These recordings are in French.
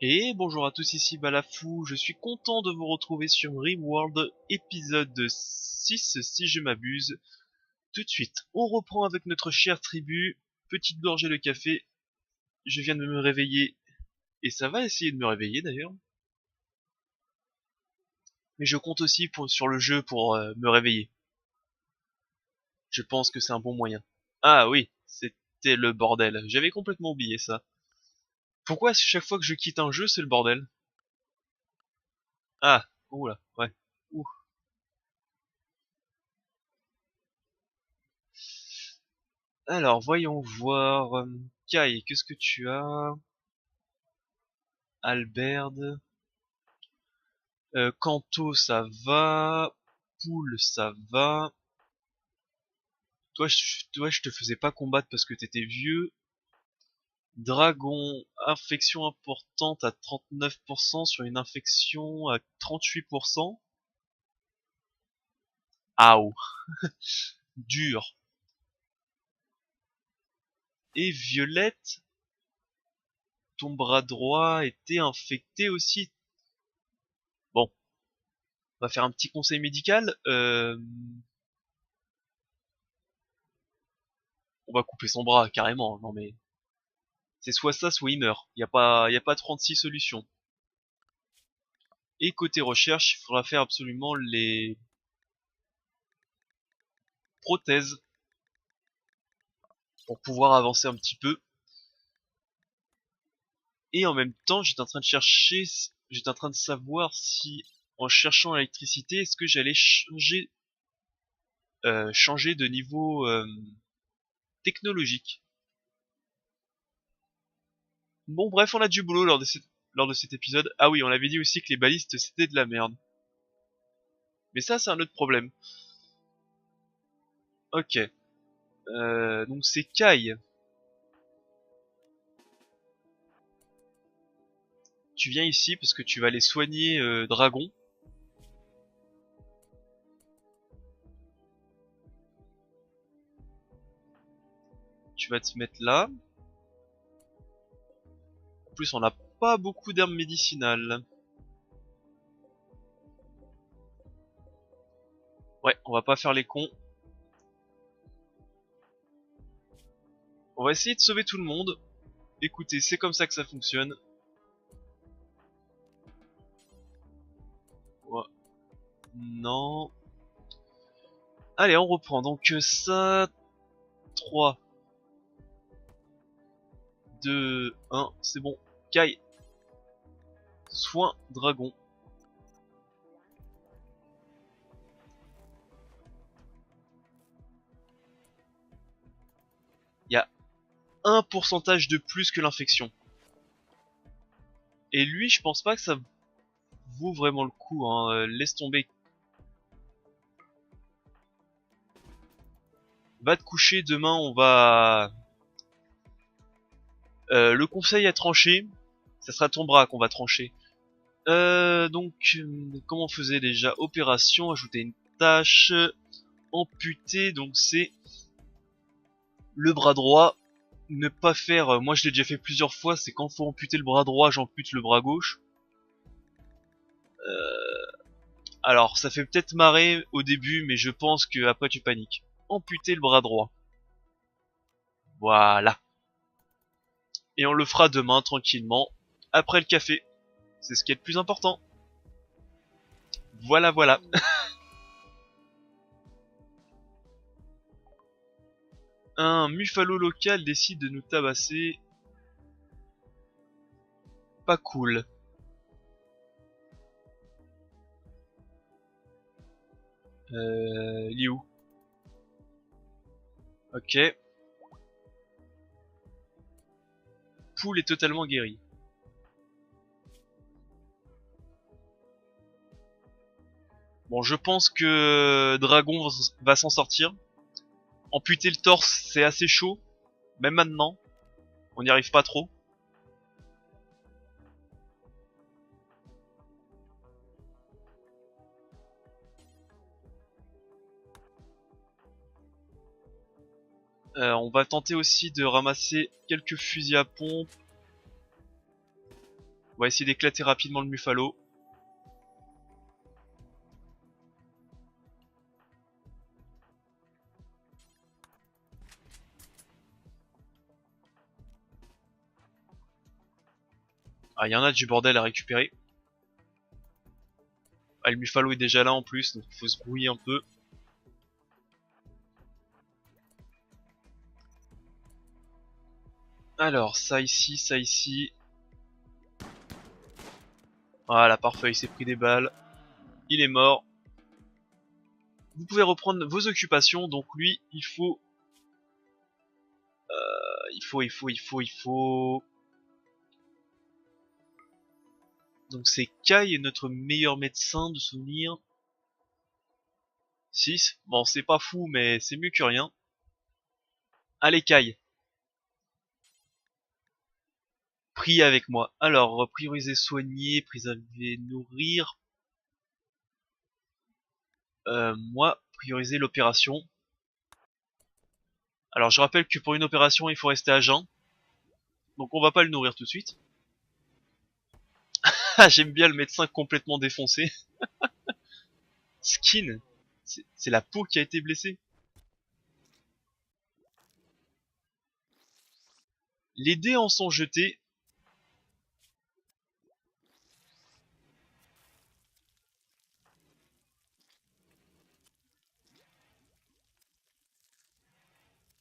Et bonjour à tous, ici Balafou, je suis content de vous retrouver sur RimWorld, épisode 6 si je m'abuse. Tout de suite, on reprend avec notre chère tribu, petite gorgée de café, je viens de me réveiller, et ça va essayer de me réveiller d'ailleurs. Mais je compte aussi sur le jeu pour me réveiller, je pense que c'est un bon moyen. Ah oui, c'était le bordel, j'avais complètement oublié ça. Pourquoi chaque fois que je quitte un jeu c'est le bordel? Ah, oula, ouais. Ouh. Alors, voyons voir. Kai, qu'est-ce que tu as? Alberde. Kanto, ça va. Poule, ça va. Toi, je te faisais pas combattre parce que t'étais vieux. Dragon, infection importante à 39% sur une infection à 38%. Aouh, dur. Et Violette, ton bras droit était infecté aussi. Bon, on va faire un petit conseil médical. On va couper son bras carrément. Non mais c'est soit ça, soit il meurt. Y a pas 36 solutions. Et côté recherche, il faudra faire absolument les prothèses pour pouvoir avancer un petit peu. Et en même temps, j'étais en train de savoir si, en cherchant l'électricité, est-ce que j'allais changer de niveau technologique. Bon, bref, on a du boulot lors de cet épisode. Ah oui, on avait dit aussi que les balistes c'était de la merde. Mais ça, c'est un autre problème. Ok. Donc c'est Kai. Tu viens ici parce que tu vas aller soigner Dragon. Tu vas te mettre là. En plus, on n'a pas beaucoup d'herbes médicinales. Ouais, on va pas faire les cons. On va essayer de sauver tout le monde. Écoutez, c'est comme ça que ça fonctionne. Ouais. Non. Allez, on reprend. Donc ça, 3, 2, 1, c'est bon. Kai, soin dragon. Il y a un pourcentage de plus que l'infection. Et lui, je pense pas que ça vaut vraiment le coup. Hein. Laisse tomber. Va te coucher, demain on va... le conseil à trancher, ça sera ton bras qu'on va trancher. Comment on faisait déjà? Opération, ajouter une tâche, amputer, donc c'est le bras droit. Ne pas faire, moi je l'ai déjà fait plusieurs fois, c'est quand faut amputer le bras droit, j'ampute le bras gauche. Alors ça fait peut-être marrer au début, mais je pense que après tu paniques. Amputer le bras droit. Voilà. Et on le fera demain tranquillement, après le café. C'est ce qui est le plus important. Voilà, voilà. Un Muffalo local décide de nous tabasser. Pas cool. Il est où? Ok. Poule est totalement guéri. Bon, je pense que Dragon va s'en sortir. Amputer le torse, c'est assez chaud. Même maintenant, on n'y arrive pas trop. On va tenter aussi de ramasser quelques fusils à pompe. On va essayer d'éclater rapidement le Muffalo. Ah, il y en a du bordel à récupérer. Ah, le Muffalo est déjà là en plus, donc il faut se brouiller un peu. Alors, ça ici, ça ici. Voilà, parfait, il s'est pris des balles. Il est mort. Vous pouvez reprendre vos occupations, donc lui, il faut... il faut... Donc c'est Kai, notre meilleur médecin de souvenir. 6. Bon, c'est pas fou, mais c'est mieux que rien. Allez, Kai. Priez avec moi. Alors, prioriser soigner, préserver, nourrir. Moi, prioriser l'opération. Alors, je rappelle que pour une opération, il faut rester à jeun. Donc on va pas le nourrir tout de suite. Ah, j'aime bien le médecin complètement défoncé. Skin. C'est la peau qui a été blessée. Les dés en sont jetés.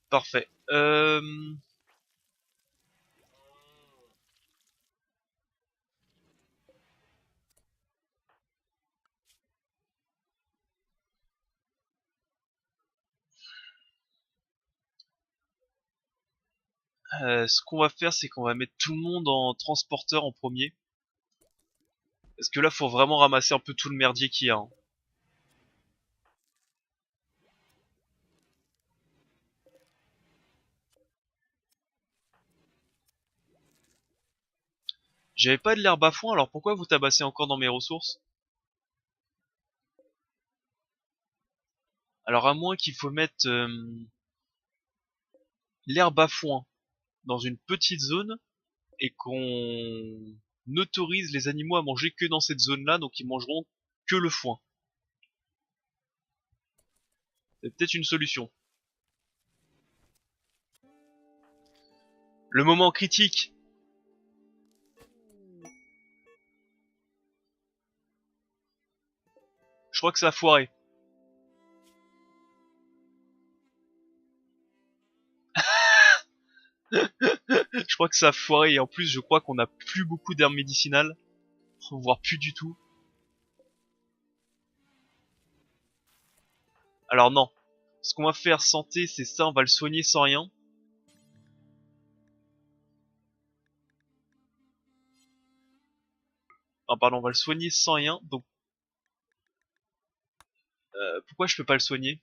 Parfait. Ce qu'on va faire, c'est qu'on va mettre tout le monde en transporteur en premier. Parce que là, faut vraiment ramasser un peu tout le merdier qu'il y a. Hein. J'avais pas de l'herbe à foin, alors pourquoi vous tabassez encore dans mes ressources? Alors à moins qu'il faut mettre l'herbe à foin dans une petite zone et qu'on autorise les animaux à manger que dans cette zone-là, donc ils mangeront que le foin. C'est peut-être une solution. Le moment critique. Je crois que ça a foiré. Je crois que ça a foiré et en plus je crois qu'on a plus beaucoup d'herbes médicinales. Voire plus du tout. Alors non. Ce qu'on va faire santé, c'est ça, on va le soigner sans rien. Ah pardon, on va le soigner sans rien. Donc pourquoi je peux pas le soigner?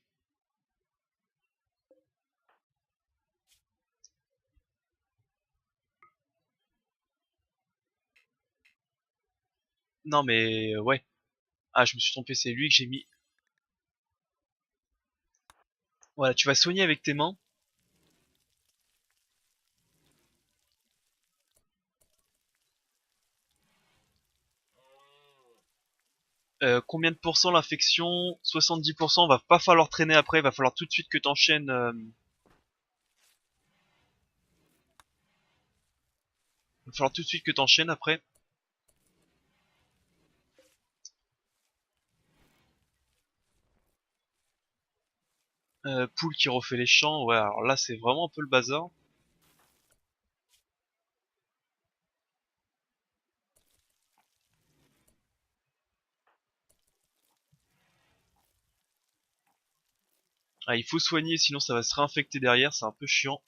Non mais ouais. Ah, je me suis trompé, c'est lui que j'ai mis. Voilà, tu vas soigner avec tes mains. Combien de pourcents l'infection? 70%, va pas falloir traîner après, va falloir tout de suite que t'enchaînes. Va falloir tout de suite que t'enchaînes après. Poule qui refait les champs, ouais, alors là c'est vraiment un peu le bazar. Ah, il faut soigner, sinon ça va se réinfecter derrière, c'est un peu chiant.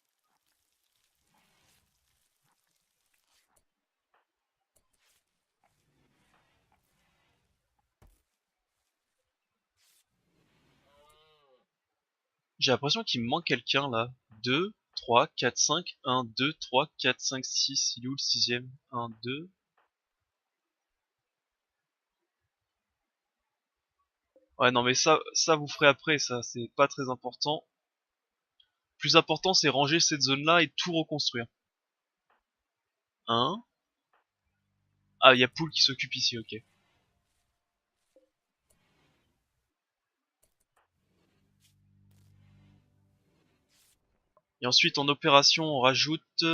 J'ai l'impression qu'il me manque quelqu'un là. 2, 3, 4, 5, 1, 2, 3, 4, 5, 6, il est où le sixième? 1, 2. Ouais, non mais ça vous ferez après, ça, c'est pas très important. Plus important, c'est ranger cette zone-là et tout reconstruire. 1. Ah, il y a Poul qui s'occupe ici, ok. Et ensuite, en opération, on rajoute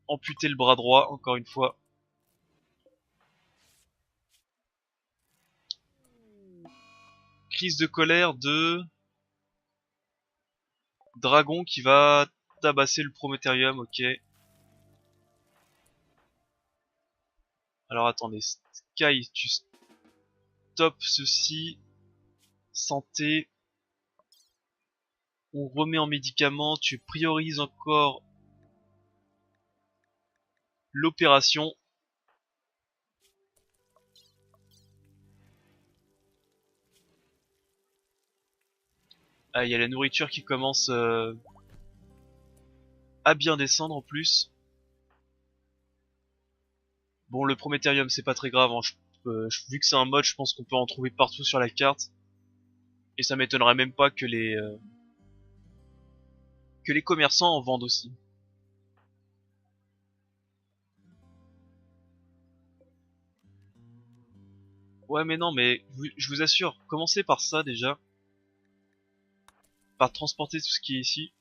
amputer le bras droit, encore une fois. Crise de colère de Dragon qui va tabasser le Prométherium, ok. Alors attendez, Sky, tu stops ceci. Santé. On remet en médicaments, tu priorises encore l'opération. Ah, il y a la nourriture qui commence à bien descendre en plus. Bon, le Prométherium, c'est pas très grave, hein. Vu que c'est un mode, je pense qu'on peut en trouver partout sur la carte. Et ça m'étonnerait même pas que les commerçants en vendent aussi. Ouais, mais non, mais je vous assure, commencez par ça déjà. Par transporter tout ce qui est ici.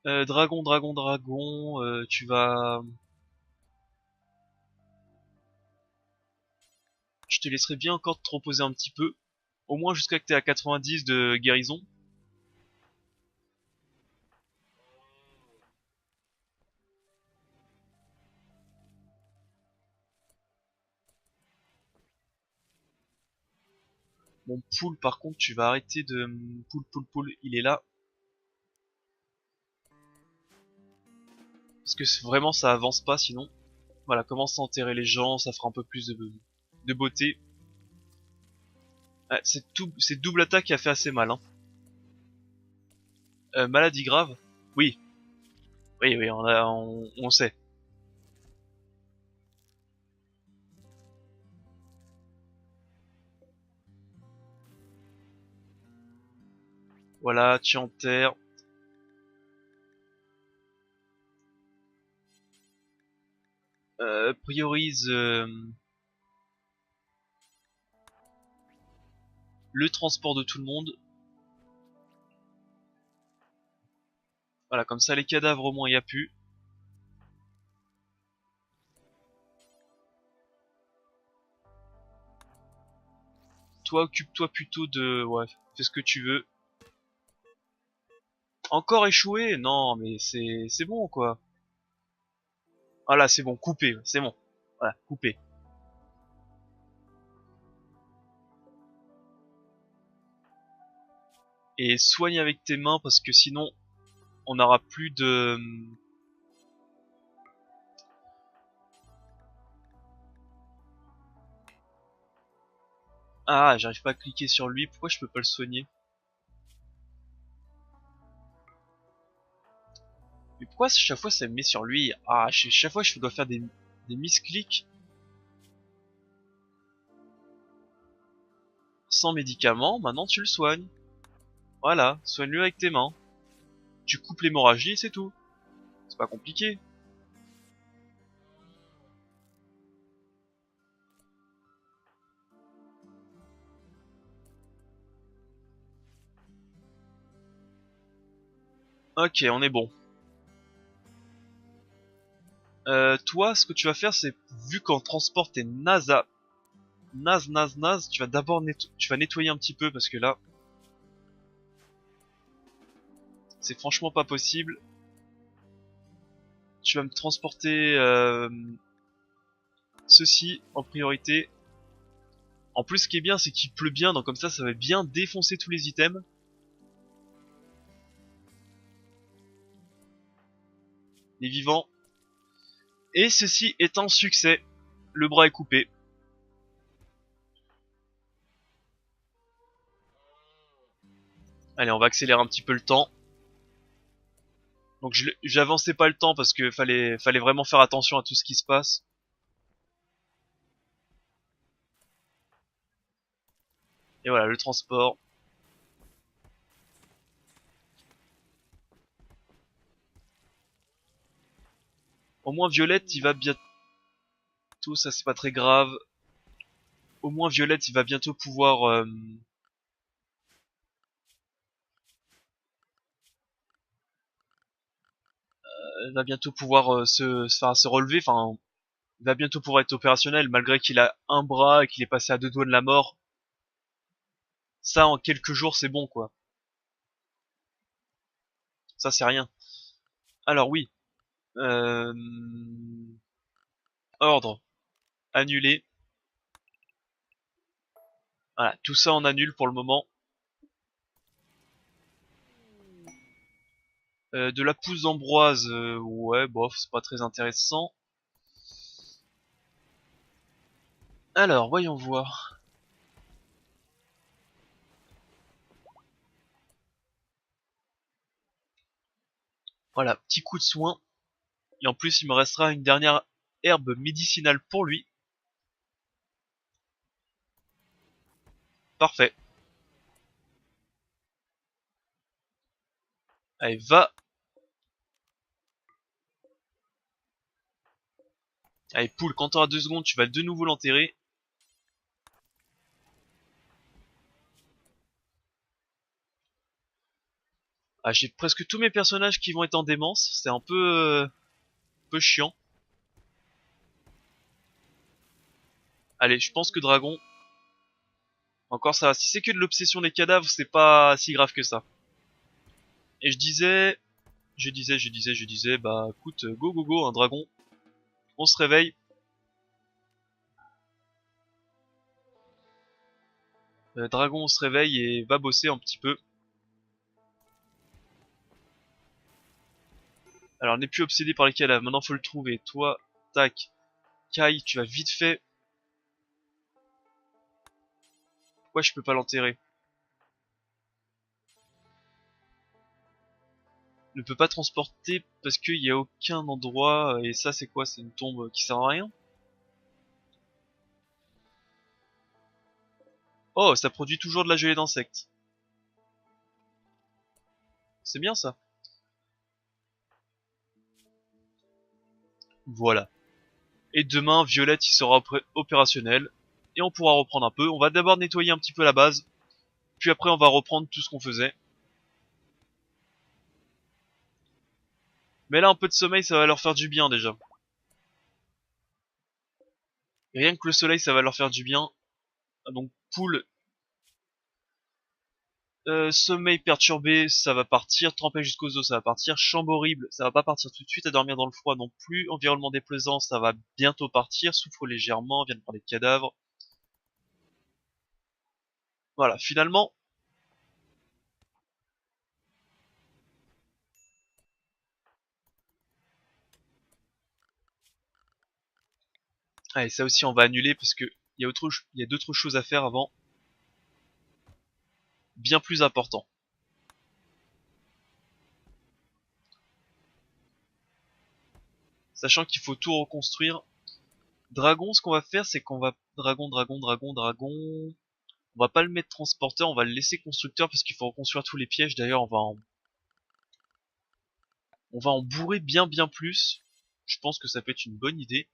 Dragon, dragon, dragon, tu vas... Je te laisserai bien encore te reposer un petit peu. Au moins jusqu'à que t'es à 90 de guérison. Mon pool, par contre, tu vas arrêter de... Pool, il est là. Parce que vraiment, ça avance pas sinon. Voilà, commence à enterrer les gens, ça fera un peu plus de beauté. Ah, cette double attaque qui a fait assez mal, hein. Maladie grave? Oui. Oui, oui, on sait. Voilà, tu enterres. Priorise le transport de tout le monde. Voilà, comme ça les cadavres au moins y a plus. Toi, occupe-toi plutôt de... Ouais, fais ce que tu veux. Encore échoué? Non, mais c'est bon quoi. Ah là, c'est bon, coupé, c'est bon. Voilà, coupé. Et soigne avec tes mains parce que sinon, on n'aura plus de... Ah, j'arrive pas à cliquer sur lui, pourquoi je peux pas le soigner? Mais pourquoi chaque fois ça me met sur lui? Ah, chaque fois je dois faire des misclics sans médicaments, maintenant tu le soignes. Voilà, soigne-le avec tes mains. Tu coupes l'hémorragie et c'est tout. C'est pas compliqué. Ok, on est bon. Toi, ce que tu vas faire, c'est vu qu'en transport t'es naze, tu vas d'abord tu vas nettoyer un petit peu parce que là, c'est franchement pas possible. Tu vas me transporter ceci en priorité. En plus, ce qui est bien, c'est qu'il pleut bien, donc comme ça va bien défoncer tous les items. Les vivants. Et ceci est un succès. Le bras est coupé. Allez, on va accélérer un petit peu le temps. Donc j'avançais pas le temps parce que fallait vraiment faire attention à tout ce qui se passe. Et voilà, le transport. Au moins Violette, il va bientôt, ça c'est pas très grave. Au moins Violette, il va bientôt pouvoir, va bientôt pouvoir se relever. Enfin, il va bientôt pouvoir être opérationnel, malgré qu'il a un bras et qu'il est passé à 2 doigts de la mort. Ça, en quelques jours, c'est bon, quoi. Ça, c'est rien. Alors oui, euh, ordre annulé. Voilà, tout ça on annule pour le moment. De la pousse d'ambroise, ouais, bof, c'est pas très intéressant. Alors, voyons voir. Voilà, petit coup de soin. Et en plus, il me restera une dernière herbe médicinale pour lui. Parfait. Allez, va. Allez, poule, quand t'auras 2 secondes, tu vas de nouveau l'enterrer. Ah, j'ai presque tous mes personnages qui vont être en démence. C'est un peu chiant. Allez, je pense que Dragon. Encore ça va. Si c'est que de l'obsession des cadavres, c'est pas si grave que ça. Et je disais, bah écoute, go go go, un dragon. On se réveille. Dragon, on se réveille et va bosser un petit peu. Alors, n'est plus obsédé par les cadavres. Maintenant, faut le trouver. Toi, tac. Kai, tu vas vite fait. Pourquoi je peux pas l'enterrer? Ne peut pas transporter parce qu'il y a aucun endroit. Et ça, c'est quoi? C'est une tombe qui sert à rien? Oh, ça produit toujours de la gelée d'insectes. C'est bien ça. Voilà. Et demain, Violette, il sera opérationnel. Et on pourra reprendre un peu. On va d'abord nettoyer un petit peu la base. Puis après, on va reprendre tout ce qu'on faisait. Mais là, un peu de sommeil, ça va leur faire du bien déjà. Et rien que le soleil, ça va leur faire du bien. Donc, poule, sommeil perturbé, ça va partir. Trempé jusqu'aux os, ça va partir. Chambre horrible, ça va pas partir tout de suite. À dormir dans le froid non plus. Environnement déplaisant, ça va bientôt partir. Souffre légèrement, vient de prendre des cadavres. Voilà, finalement. Allez, ça aussi, on va annuler parce que il y a d'autres choses à faire avant. Bien plus important. Sachant qu'il faut tout reconstruire. Dragon, ce qu'on va faire, c'est qu'on va... Dragon. On va pas le mettre transporteur, on va le laisser constructeur parce qu'il faut reconstruire tous les pièges. D'ailleurs, on va en bourrer bien plus. Je pense que ça peut être une bonne idée.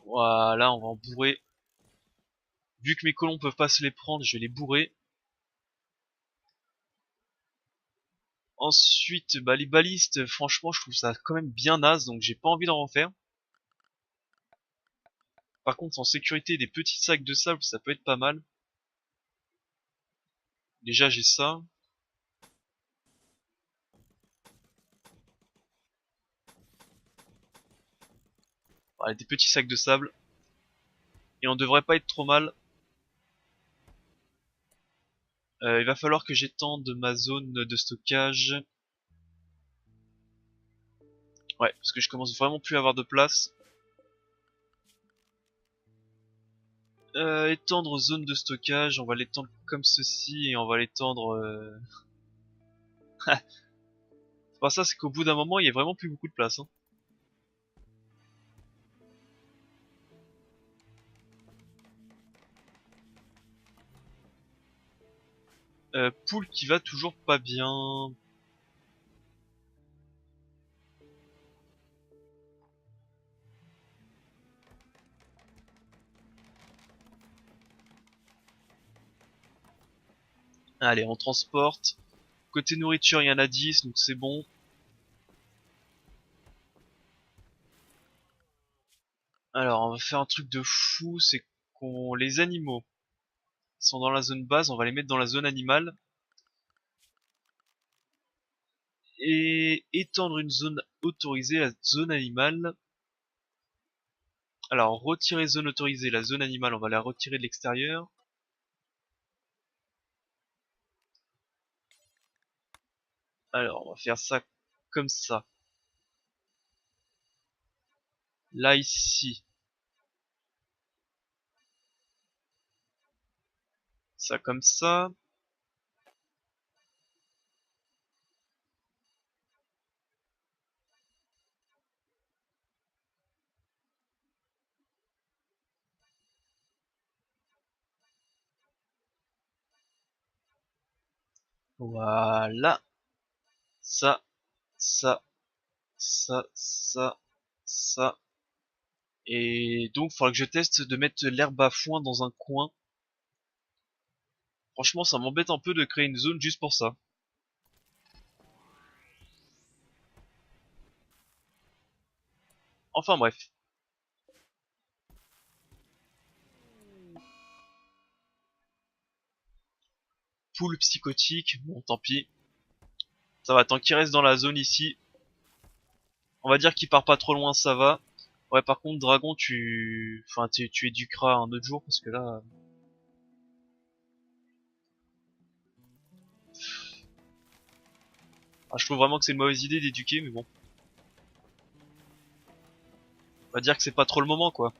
Voilà, on va en bourrer. Vu que mes colons peuvent pas se les prendre, je vais les bourrer. Ensuite, bah, les balistes, franchement, je trouve ça quand même bien naze, donc j'ai pas envie d'en refaire. Par contre, en sécurité, des petits sacs de sable, ça peut être pas mal. Déjà, j'ai ça. Voilà, des petits sacs de sable. Et on devrait pas être trop mal. Il va falloir que j'étende ma zone de stockage. Ouais, parce que je commence vraiment plus à avoir de place. Étendre zone de stockage, on va l'étendre comme ceci et on va l'étendre... C'est pas ça, c'est qu'au bout d'un moment, il y a vraiment plus beaucoup de place. Hein. Poule qui va toujours pas bien. Allez, on transporte. Côté nourriture, il y en a 10, donc c'est bon. Alors, on va faire un truc de fou, c'est qu'on les animaux sont dans la zone base, on va les mettre dans la zone animale et étendre une zone autorisée, la zone animale. Alors, retirer zone autorisée, la zone animale, on va la retirer de l'extérieur. Alors, on va faire ça comme ça. Là, ici, ça comme ça. Voilà. Ça, ça, ça. Et donc, il faudra que je teste de mettre l'herbe à foin dans un coin. Franchement, ça m'embête un peu de créer une zone juste pour ça. Enfin bref. Poule psychotique, bon tant pis. Ça va, tant qu'il reste dans la zone ici. On va dire qu'il part pas trop loin, ça va. Ouais, par contre, dragon, enfin, tu éduqueras un autre jour, parce que là... Ah, je trouve vraiment que c'est une mauvaise idée d'éduquer, mais bon. On va dire que c'est pas trop le moment, quoi.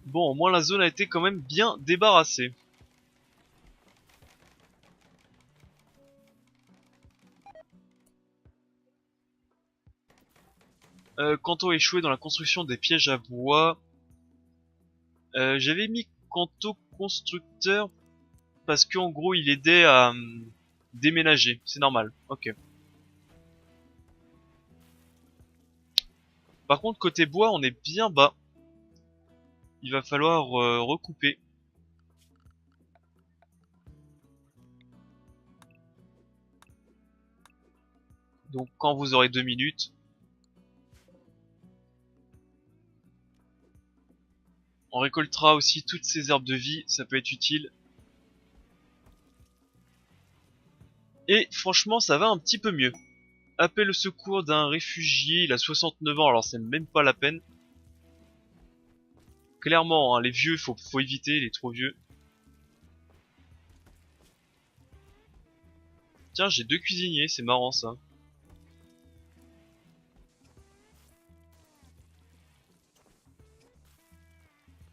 Bon, au moins la zone a été quand même bien débarrassée. Kanto échoué dans la construction des pièges à bois. J'avais mis Kanto constructeur parce qu'en gros il aidait à déménager, c'est normal, ok. Par contre côté bois on est bien bas, il va falloir recouper. Donc quand vous aurez 2 minutes, on récoltera aussi toutes ces herbes de vie, ça peut être utile. Et franchement ça va un petit peu mieux. Appel au secours d'un réfugié, il a 69 ans, alors c'est même pas la peine. Clairement, hein, les vieux, faut éviter, il est trop vieux. Tiens, j'ai 2 cuisiniers, c'est marrant ça.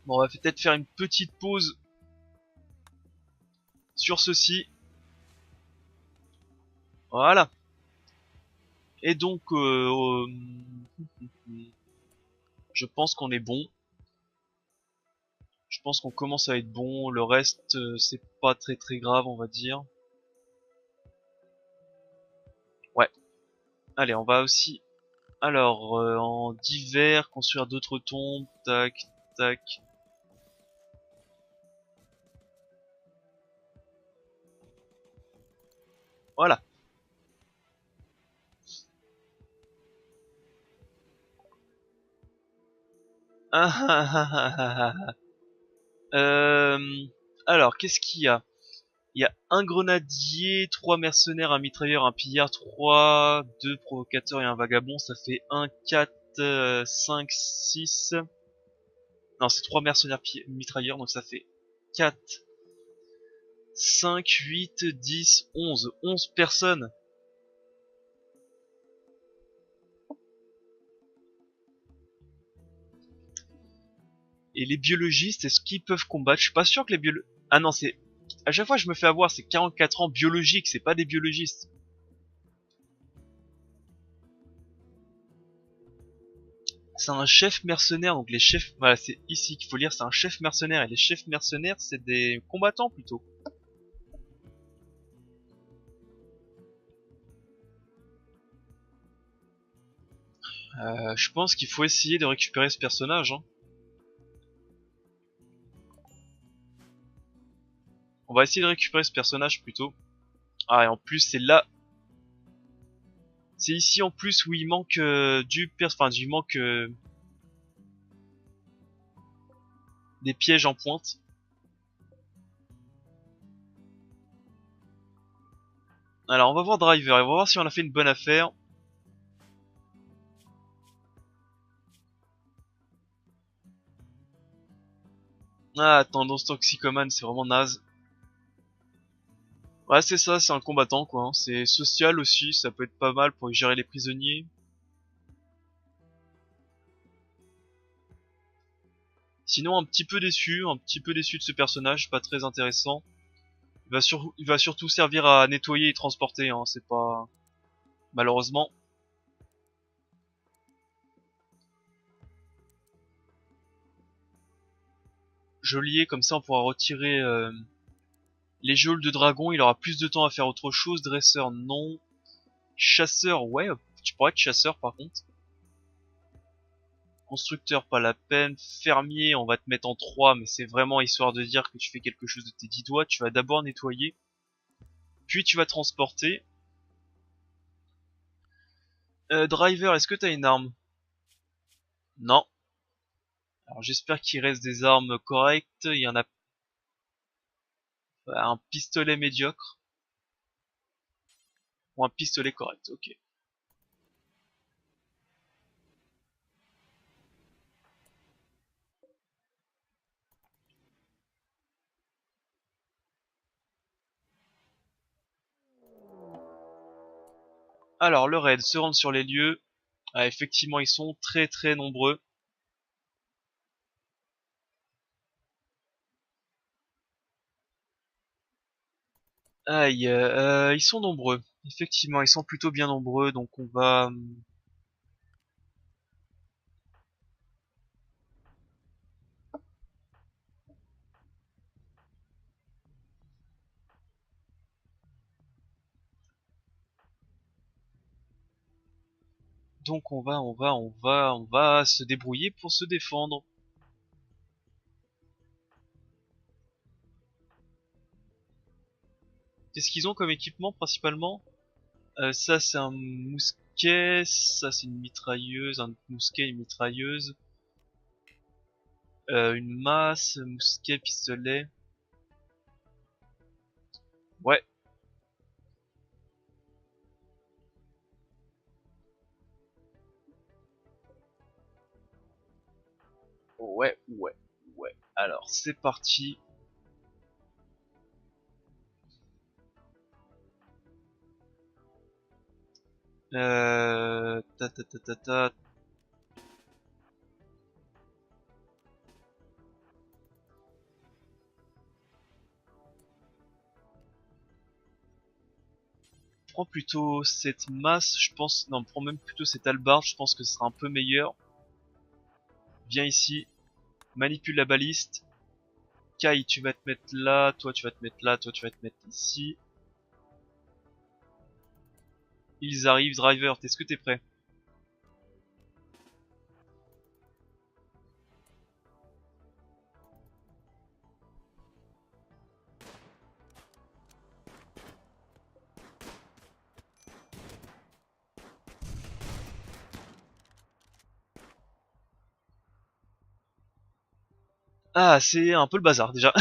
Bon, on va peut-être faire une petite pause sur ceci. Voilà. Et donc, je pense qu'on est bon. Je pense qu'on commence à être bon. Le reste, c'est pas très très grave, on va dire. Ouais. Allez, on va aussi... Alors, en divers, construire d'autres tombes. Tac, tac. Voilà. Ah, ah, ah, ah, ah, ah. Alors, qu'est-ce qu'il y a? Il y a un grenadier, 3 mercenaires, un mitrailleur, un pillard, 2 provocateurs et un vagabond. Ça fait 1, 4, 5, 6. Non, c'est 3 mercenaires mitrailleurs, donc ça fait 4, 5, 8, 10, 11. 11 personnes. Et les biologistes, est-ce qu'ils peuvent combattre? Je suis pas sûr que les biologistes... Ah non, c'est... À chaque fois je me fais avoir, c'est 44 ans biologiques, c'est pas des biologistes. C'est un chef mercenaire, donc les chefs... Voilà, c'est ici qu'il faut lire, c'est un chef mercenaire. Et les chefs mercenaires, c'est des combattants plutôt. Je pense qu'il faut essayer de récupérer ce personnage. Hein. On va essayer de récupérer ce personnage plutôt. Ah, et en plus, c'est là... C'est ici en plus où il manque du manque des pièges en pointe. Alors, on va voir Driver, et on va voir si on a fait une bonne affaire. Ah, tendance toxicomane, c'est vraiment naze. Ouais, c'est ça, c'est un combattant, quoi. Hein. C'est social aussi, ça peut être pas mal pour gérer les prisonniers. Sinon, un petit peu déçu de ce personnage, pas très intéressant. Il va surtout servir à nettoyer et transporter, hein, c'est pas... Malheureusement. Geôlier, comme ça on pourra retirer les geôles de dragon, il aura plus de temps à faire autre chose. Dresseur, non. Chasseur, ouais, tu pourrais être chasseur par contre. Constructeur, pas la peine. Fermier, on va te mettre en 3, mais c'est vraiment histoire de dire que tu fais quelque chose de tes 10 doigts. Tu vas d'abord nettoyer, puis tu vas transporter. Driver, est-ce que t'as une arme? Non. Alors j'espère qu'il reste des armes correctes. Il y en a un pistolet médiocre. Ou un pistolet correct, ok. Alors le raid se rend sur les lieux. Ah, effectivement ils sont très très nombreux. Aïe, ils sont nombreux. Effectivement, ils sont plutôt bien nombreux, donc on va... Donc on va se débrouiller pour se défendre. Qu'est-ce qu'ils ont comme équipement principalement? Ça c'est un mousquet, ça c'est une mitrailleuse, un mousquet, une mitrailleuse, une masse, mousquet, pistolet. Ouais, ouais. Alors c'est parti. Ta ta ta ta ta. Prends plutôt cette masse, je pense. Non, prends même plutôt cette hallebarde, je pense que ce sera un peu meilleur. Viens ici, manipule la baliste. Kai, tu vas te mettre là, toi tu vas te mettre là, toi tu vas te mettre ici. Ils arrivent, Driver, est-ce que t'es prêt? Ah, c'est un peu le bazar déjà.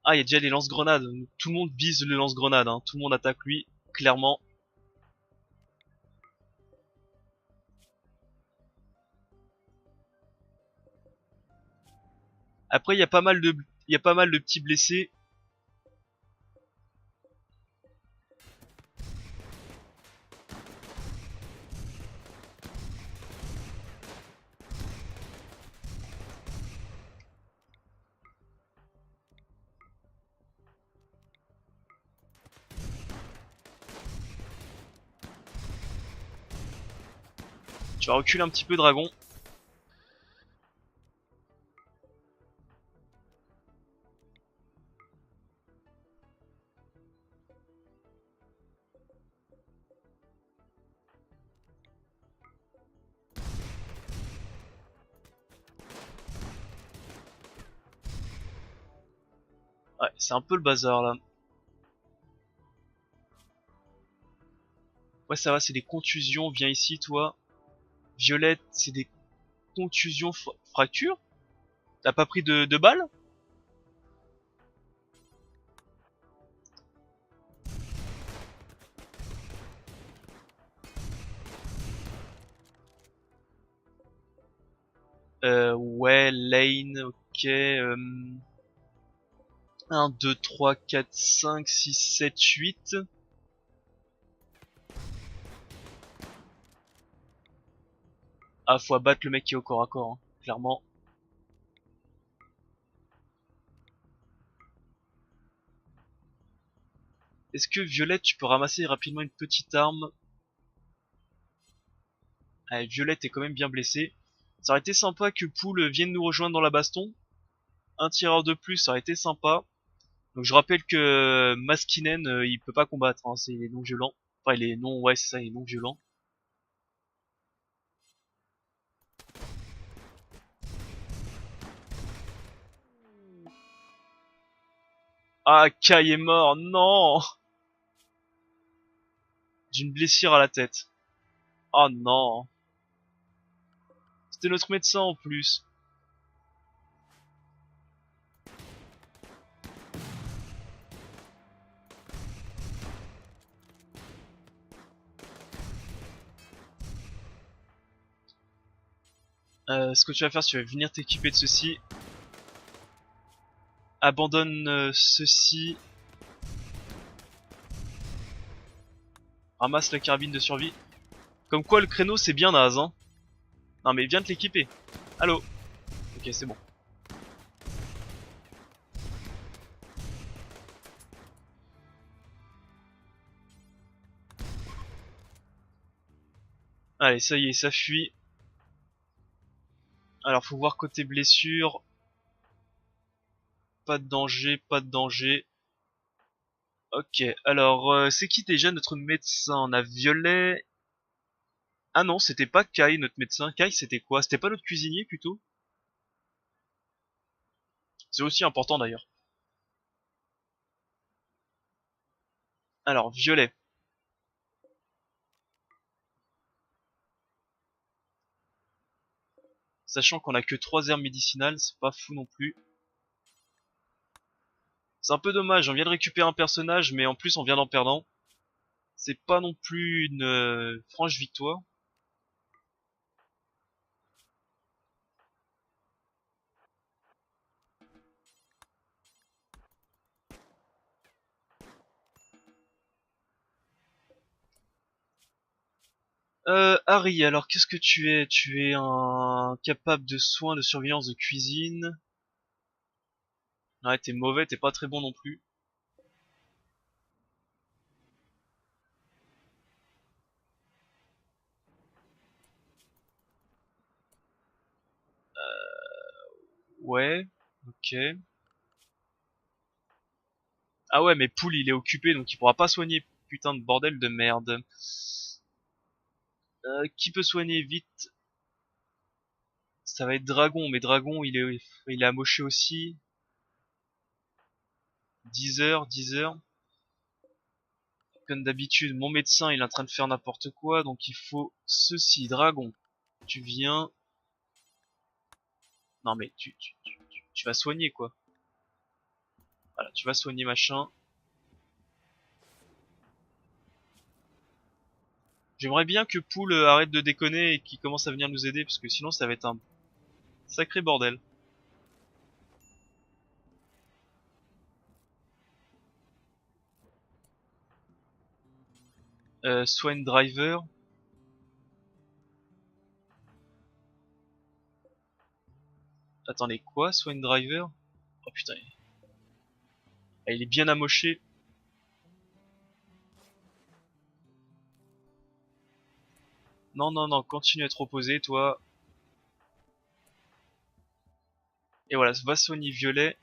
Ah, il y a déjà les lance-grenades. Tout le monde vise le lance-grenade, hein. Tout le monde attaque lui, clairement. Après, il y a pas mal de petits blessés. Tu vas reculer un petit peu, dragon. Ouais, c'est un peu le bazar là. Ouais, ça va, c'est des contusions. Viens ici, toi. Violette, c'est des contusions fractures. T'as pas pris de balles? Ouais, Lane, ok. 1, 2, 3, 4, 5, 6, 7, 8. Ah, faut abattre le mec qui est au corps à corps, hein, clairement. Est-ce que Violette, tu peux ramasser rapidement une petite arme? Allez, Violette est quand même bien blessée. Ça aurait été sympa que Pool vienne nous rejoindre dans la baston. Un tireur de plus, ça aurait été sympa. Donc je rappelle que Maskinen, il peut pas combattre, hein, c'est il est non violent. Enfin, il est non, ouais, c'est ça, il est non violent. Ah, Kai est mort, non! D'une blessure à la tête. Oh non. C'était notre médecin en plus. Ce que tu vas faire, tu vas venir t'équiper de ceci. Abandonne ceci. Ramasse la carabine de survie. Comme quoi le créneau c'est bien naze, hein. Non mais viens te l'équiper. Allô. Ok, c'est bon. Allez, ça y est, ça fuit. Alors faut voir côté blessure. Pas de danger, pas de danger. Ok, alors c'est qui déjà notre médecin? On a Violet. Ah non, c'était pas Kai notre médecin. Kai c'était quoi? C'était pas notre cuisinier plutôt? C'est aussi important d'ailleurs. Alors Violet. Sachant qu'on a que 3 herbes médicinales, c'est pas fou non plus. C'est un peu dommage, on vient de récupérer un personnage, mais en plus on vient d'en perdre un. C'est pas non plus une franche victoire. Harry, alors qu'est-ce que tu es? Tu es un capable de soins, de surveillance, de cuisine. Ouais, t'es mauvais, t'es pas très bon non plus. Ouais, ok. Ah ouais, mais Pool il est occupé donc il pourra pas soigner. Putain de bordel de merde. Qui peut soigner vite? Ça va être Dragon, mais Dragon il est amoché aussi. 10 heures, 10 heures. Comme d'habitude, mon médecin il est en train de faire n'importe quoi, donc il faut ceci. Dragon, tu viens. Non mais tu vas soigner quoi. Voilà, tu vas soigner machin. J'aimerais bien que Pool arrête de déconner et qu'il commence à venir nous aider, parce que sinon ça va être un sacré bordel. Swain Driver. Attendez, quoi? Swain Driver? Oh putain, il est bien amoché. Non, non, non, continue à te reposer, toi. Et voilà, va soigner Violet.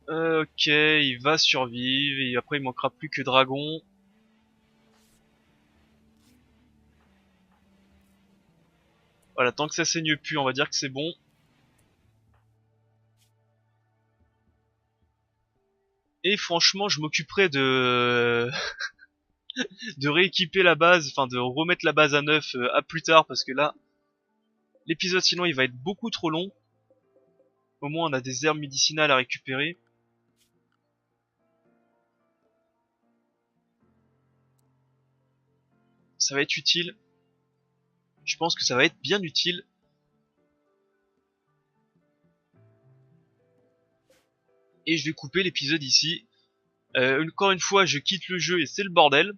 Ok, il va survivre, et après il manquera plus que Dragon. Voilà, tant que ça saigne plus, on va dire que c'est bon. Et franchement, je m'occuperai de de rééquiper la base, enfin de remettre la base à neuf à plus tard, parce que là, l'épisode sinon il va être beaucoup trop long. Au moins on a des herbes médicinales à récupérer. Ça va être utile. Je pense que ça va être bien utile. Et je vais couper l'épisode ici. Encore une fois, je quitte le jeu et c'est le bordel.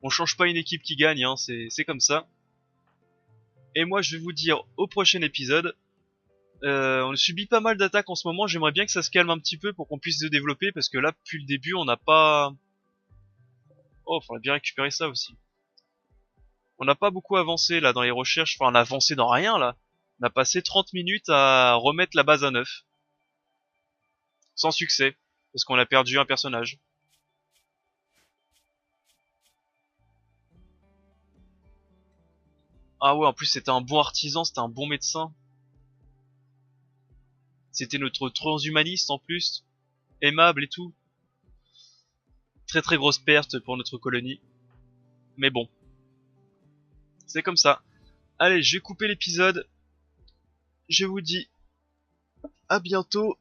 On change pas une équipe qui gagne, hein, c'est comme ça. Et moi je vais vous dire au prochain épisode. On subit pas mal d'attaques en ce moment, j'aimerais bien que ça se calme un petit peu pour qu'on puisse se développer, parce que là, depuis le début, on n'a pas... Oh, faudrait bien récupérer ça aussi. On n'a pas beaucoup avancé là dans les recherches, enfin on a avancé dans rien là. On a passé 30 minutes à remettre la base à neuf. Sans succès, parce qu'on a perdu un personnage. Ah ouais, en plus c'était un bon artisan, c'était un bon médecin. C'était notre transhumaniste en plus. Aimable et tout. Très très grosse perte pour notre colonie. Mais bon, c'est comme ça. Allez, je vais couper l'épisode. Je vous dis à bientôt.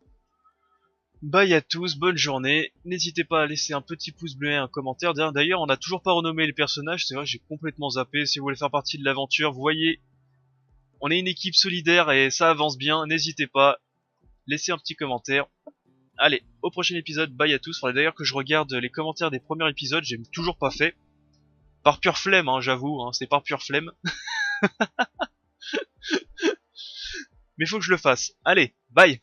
Bye à tous, bonne journée. N'hésitez pas à laisser un petit pouce bleu et un commentaire. D'ailleurs, on n'a toujours pas renommé les personnages, c'est vrai que j'ai complètement zappé. Si vous voulez faire partie de l'aventure, vous voyez, on est une équipe solidaire et ça avance bien. N'hésitez pas, laissez un petit commentaire. Allez, au prochain épisode, bye à tous. Faudrait d'ailleurs que je regarde les commentaires des premiers épisodes, j'ai toujours pas fait. Par pure flemme, hein, j'avoue, hein, c'est par pure flemme. Mais faut que je le fasse. Allez, bye.